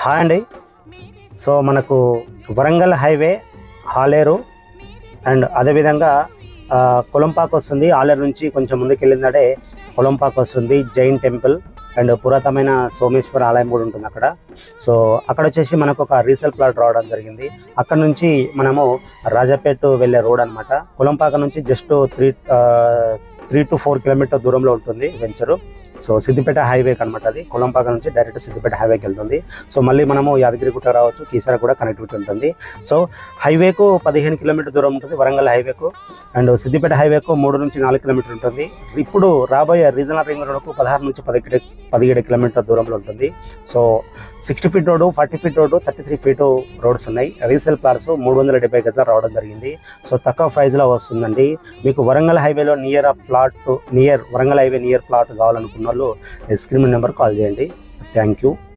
Hi అండి. So మనకు Warangal highway హాలేరు and అదేవిధంగా కొలంపాకు వస్తుంది. ఆలేరు నుంచి కొంచెం ముందుకు వెళ్ళిందంటే కొలంపాకు వస్తుంది. జైన్ టెంపుల్ అండ్ పురాతనమైన సోమేశ్వర ఆలయం కూడా ఉంటుంది అక్కడ. సో అక్కడ వచ్చేసి మనకు ఒక రీసేల్ ప్లాట్ రావడం జరిగింది. అక్కడ నుంచి మనము రాజాపేట వెళ్ళే రోడ్ అనమాట. కొలంపాక నుంచి జస్ట్ 3 to 4 కిలోమీటర్ దూరంలో ఉంటుంది వెంచరు. సో సిద్దిపేట హైవేకి అనమాట. అది కొలంపాక నుంచి డైరెక్ట్ సిద్దిపేట హైవేకి వెళ్తుంది. సో మళ్ళీ మనము యాదగిరిగుట్ట రావచ్చు, కీసర కూడా కనెక్టివిటీ ఉంటుంది. సో హైవేకు 15 కిలోమీటర్ దూరం ఉంటుంది వరంగల్ హైవేకు. అండ్ సిద్దిపేట హైవేకు 3 నుంచి 4 కిలోమీటర్ ఉంటుంది. ఇప్పుడు రాబోయే రీజనల్ రింగ్ రోడ్కు 16 నుంచి 17 కిలోమీటర్ దూరంలో ఉంటుంది. So 60 feet road, 40 feet road, 33 feet roads ఉన్నాయి. రీసేల్ ప్లాట్స్ 370 గజాలు రావడం జరిగింది. సో తక్కువ ప్రైస్లో వస్తుందండి. మీకు వరంగల్ హైవేలో వరంగల్ హైవే నియర్ ప్లాట్ కావాలనుకున్న వాళ్ళు స్క్రీన్ నెంబర్ కాల్ చేయండి. Thank you.